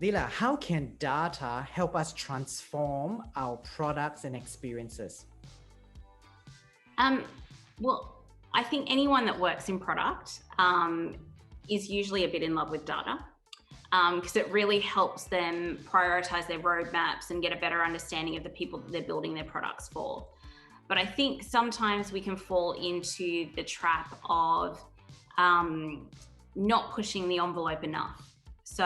Leila, how can data help us transform our products and experiences? Um, well, I think anyone that works in product is usually a bit in love with data because it really helps them prioritize their roadmaps and get a better understanding of the people that they're building their products for. But I think sometimes we can fall into the trap of not pushing the envelope enough. So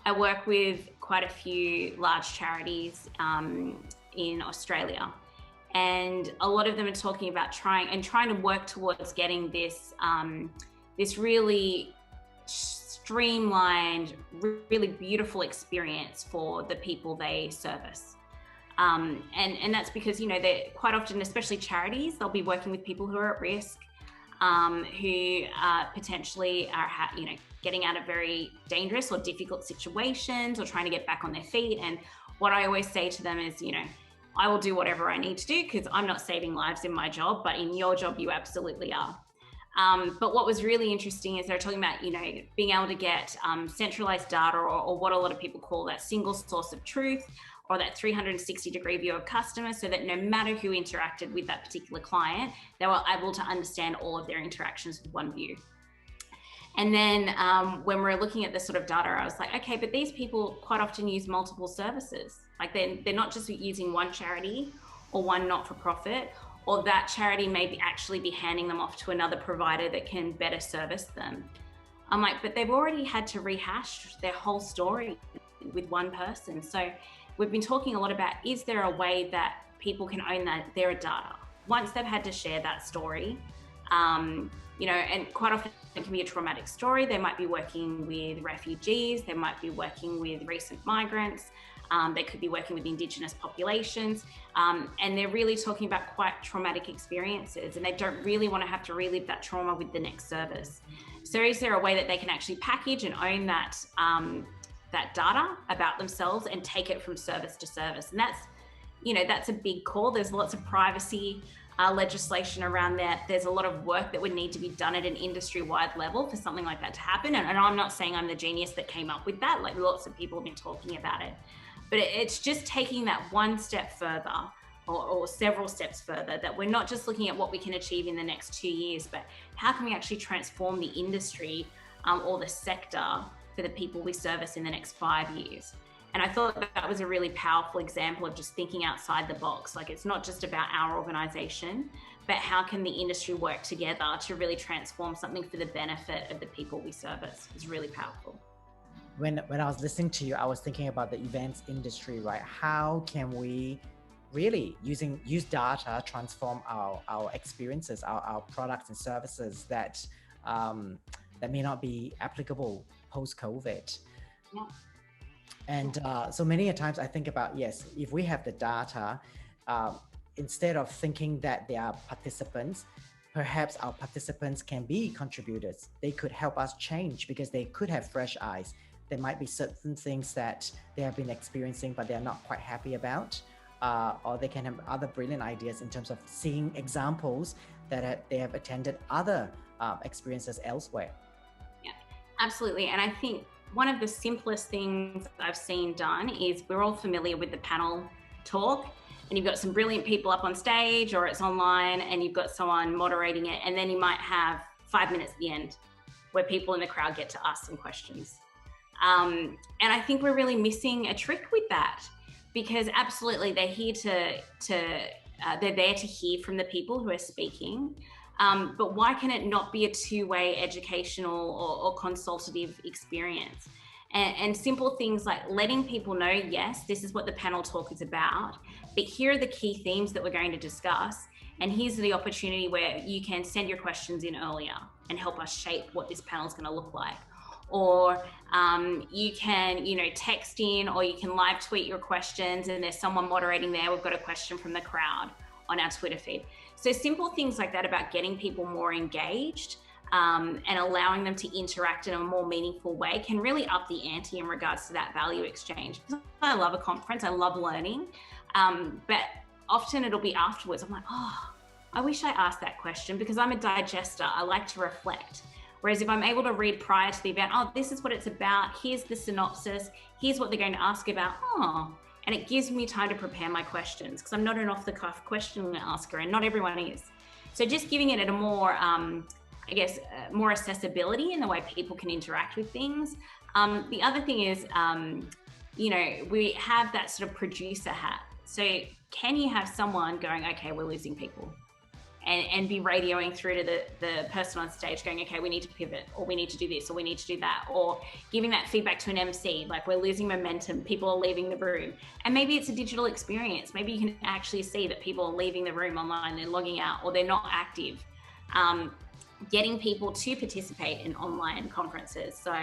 I work with quite a few large charities in Australia, and a lot of them are talking about trying to work towards getting this really streamlined, really beautiful experience for the people they service. And that's because, they're quite often, especially charities, they'll be working with people who are at risk, who potentially are, getting out of very dangerous or difficult situations or trying to get back on their feet. And what I always say to them is, I will do whatever I need to do because I'm not saving lives in my job, but in your job, you absolutely are. But what was really interesting is they're talking about, being able to get centralized data or what a lot of people call that single source of truth, or that 360-degree view of customers, so that no matter who interacted with that particular client, they were able to understand all of their interactions with one view. And then when we're looking at this sort of data, I was like, okay, but these people quite often use multiple services. Like they're not just using one charity or one not-for-profit, or that charity may actually be handing them off to another provider that can better service them. I'm like, but they've already had to rehash their whole story with one person. So we've been talking a lot about, is there a way that people can own their data once they've had to share that story? And quite often it can be a traumatic story. They might be working with refugees, they might be working with recent migrants, they could be working with Indigenous populations, and they're really talking about quite traumatic experiences, and they don't really want to have to relive that trauma with the next service. So is there a way that they can actually package and own that data about themselves and take it from service to service? And that's a big call. There's lots of privacy legislation around that. There's a lot of work that would need to be done at an industry-wide level for something like that to happen. And I'm not saying I'm the genius that came up with that. Like, lots of people have been talking about it. But it's just taking that one step further, or several steps further, that we're not just looking at what we can achieve in the next 2 years, but how can we actually transform the industry or the sector for the people we service in the next 5 years. And I thought that was a really powerful example of just thinking outside the box. Like, it's not just about our organization, but how can the industry work together to really transform something for the benefit of the people we service. It's really powerful. When I was listening to you, I was thinking about the events industry, right? How can we really use data transform our experiences, our products and services that may not be applicable post-COVID? Yeah. And so many a times I think about, yes, if we have the data, instead of thinking that they are participants, perhaps our participants can be contributors. They could help us change because they could have fresh eyes. There might be certain things that they have been experiencing, but they're not quite happy about. Or they can have other brilliant ideas in terms of seeing examples that they have attended other experiences elsewhere. Yeah, absolutely. And I think one of the simplest things I've seen done is, we're all familiar with the panel talk, and you've got some brilliant people up on stage, or it's online and you've got someone moderating it, and then you might have 5 minutes at the end where people in the crowd get to ask some questions. And I think we're really missing a trick with that, because absolutely they're here they're there to hear from the people who are speaking. But why can it not be a two-way educational or consultative experience? And simple things like letting people know, yes, this is what the panel talk is about, but here are the key themes that we're going to discuss. And here's the opportunity where you can send your questions in earlier and help us shape what this panel is going to look like. Or you can, text in, or you can live tweet your questions, and there's someone moderating there. We've got a question from the crowd on our Twitter feed. So simple things like that about getting people more engaged and allowing them to interact in a more meaningful way can really up the ante in regards to that value exchange. I love a conference, I love learning, but often it'll be afterwards. I'm like, oh, I wish I asked that question, because I'm a digester. I like to reflect. Whereas if I'm able to read prior to the event, oh, this is what it's about, here's the synopsis, here's what they're going to ask about, and it gives me time to prepare my questions, because I'm not an off-the-cuff question asker, and not everyone is. So just giving it a more, more accessibility in the way people can interact with things. The other thing is, we have that sort of producer hat. So can you have someone going, okay, we're losing people? And be radioing through to the person on stage going, okay, we need to pivot, or we need to do this, or we need to do that, or giving that feedback to an MC, like, we're losing momentum, people are leaving the room. And maybe it's a digital experience. Maybe you can actually see that people are leaving the room online, they're logging out, or they're not active. Getting people to participate in online conferences. So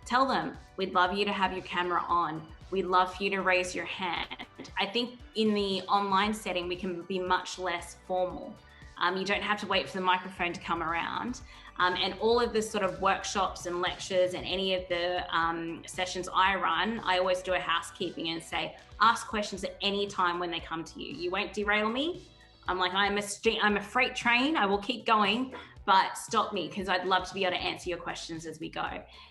tell them, we'd love you to have your camera on. We'd love for you to raise your hand. I think in the online setting, we can be much less formal. You don't have to wait for the microphone to come around. And all of the sort of workshops and lectures and any of the sessions I run, I always do a housekeeping and say, ask questions at any time when they come to you. You won't derail me. I'm like, I'm a freight train. I will keep going, but stop me, because I'd love to be able to answer your questions as we go.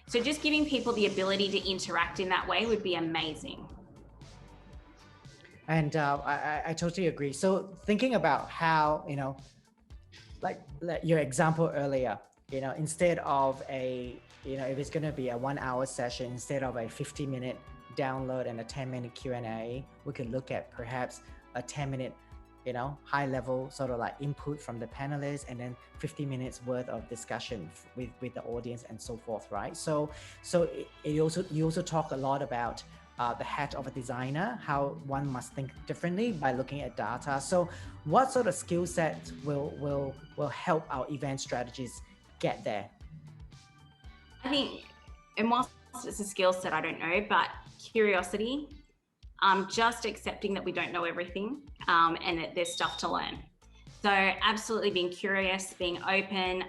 So just giving people the ability to interact in that way would be amazing. And I totally agree. So thinking about how, like your example earlier, instead of if it's going to be a 1 hour session, instead of a 50-minute download and a 10-minute Q&A, we could look at perhaps a 10-minute, high level sort of like input from the panelists, and then 50 minutes worth of discussion with the audience and so forth, right? So you also talk a lot about the hat of a designer, how one must think differently by looking at data. So what sort of skill sets will help our event strategists get there? I think, and whilst it's a skill set, I don't know, but curiosity, just accepting that we don't know everything, and that there's stuff to learn. So absolutely being curious, being open,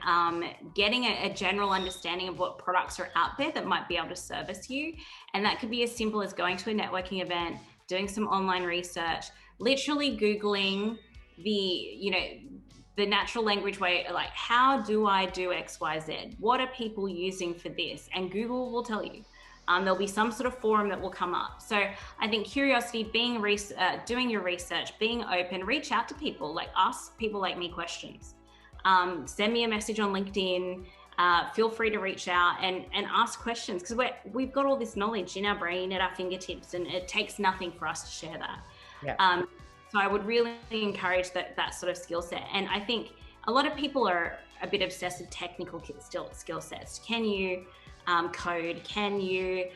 getting a general understanding of what products are out there that might be able to service you. And that could be as simple as going to a networking event, doing some online research, literally Googling the natural language way, like, how do I do X, Y, Z? What are people using for this? And Google will tell you. There'll be some sort of forum that will come up. So I think curiosity, doing your research, being open, reach out to people, like ask people like me questions. Send me a message on LinkedIn. Feel free to reach out and ask questions, because we've got all this knowledge in our brain, at our fingertips, and it takes nothing for us to share that. Yeah. So I would really encourage that sort of skill set. And I think a lot of people are a bit obsessed with technical skill sets. Can you code? Can you,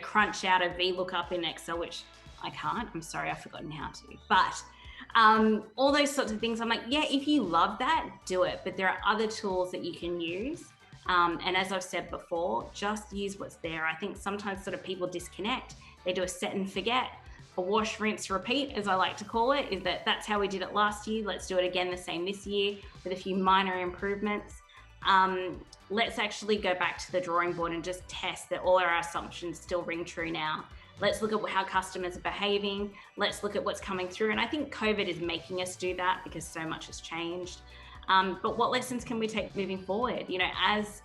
crunch out a VLOOKUP in Excel, which I can't. I'm sorry, I've forgotten how to. But all those sorts of things, I'm like, yeah, if you love that, do it. But there are other tools that you can use. And as I've said before, just use what's there. I think sometimes sort of people disconnect. They do a set and forget. A wash, rinse, repeat, as I like to call it, is that's how we did it last year. Let's do it again the same this year with a few minor improvements. Let's actually go back to the drawing board and just test that all our assumptions still ring true now. Let's look at how customers are behaving. Let's look at what's coming through. And I think COVID is making us do that, because so much has changed. But what lessons can we take moving forward? As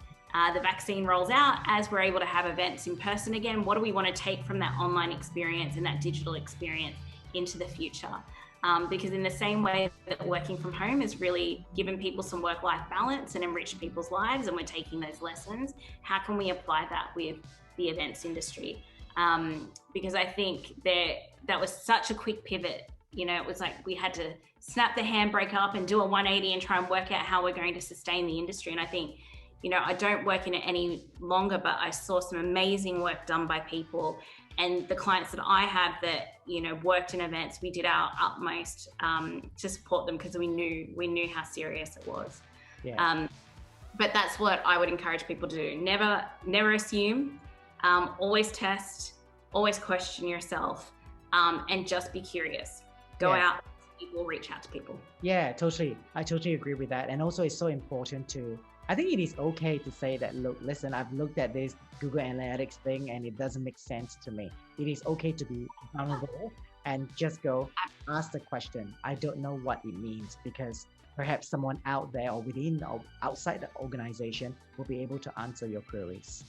the vaccine rolls out, as we're able to have events in person again, what do we want to take from that online experience and that digital experience into the future? Because in the same way that working from home has really given people some work-life balance and enriched people's lives, and we're taking those lessons, how can we apply that with the events industry? Because I think that was such a quick pivot. It was like we had to snap the handbrake up and do a 180 and try and work out how we're going to sustain the industry. And I think, I don't work in it any longer, but I saw some amazing work done by people. And the clients that I have that, worked in events, we did our utmost to support them, because we knew how serious it was. Yeah. But that's what I would encourage people to do. Never assume, always test, always question yourself, and just be curious. Go out, people, reach out to people. Yeah, totally. I totally agree with that. And also it's so important I think it is okay to say that, look, listen, I've looked at this Google Analytics thing and it doesn't make sense to me. It is okay to be vulnerable and just go ask the question. I don't know what it means, because perhaps someone out there or within or outside the organization will be able to answer your queries.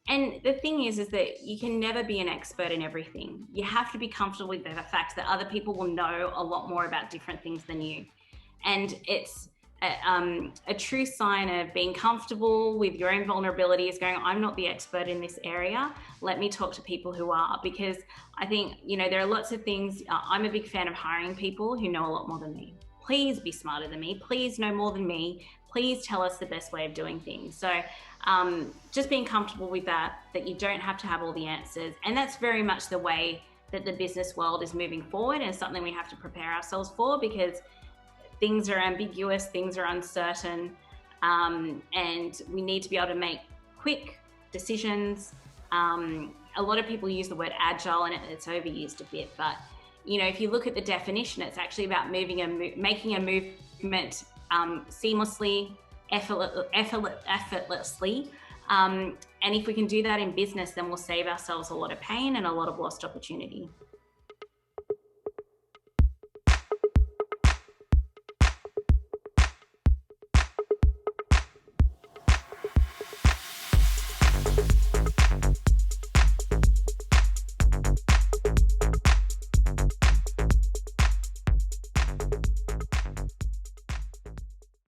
And the thing is that you can never be an expert in everything. You have to be comfortable with the fact that other people will know a lot more about different things than you. And it's a true sign of being comfortable with your own vulnerabilities, going, I'm not the expert in this area. Let me talk to people who are, because I think, you know, there are lots of things. I'm a big fan of hiring people who know a lot more than me. Please be smarter than me. Please know more than me. Please tell us the best way of doing things. So just being comfortable with that you don't have to have all the answers. And that's very much the way that the business world is moving forward, and something we have to prepare ourselves for, because things are ambiguous, things are uncertain, and we need to be able to make quick decisions. A lot of people use the word agile, and it's overused a bit, but you know, if you look at the definition, it's actually about making a movement seamlessly, effortlessly. And if we can do that in business, then we'll save ourselves a lot of pain and a lot of lost opportunity.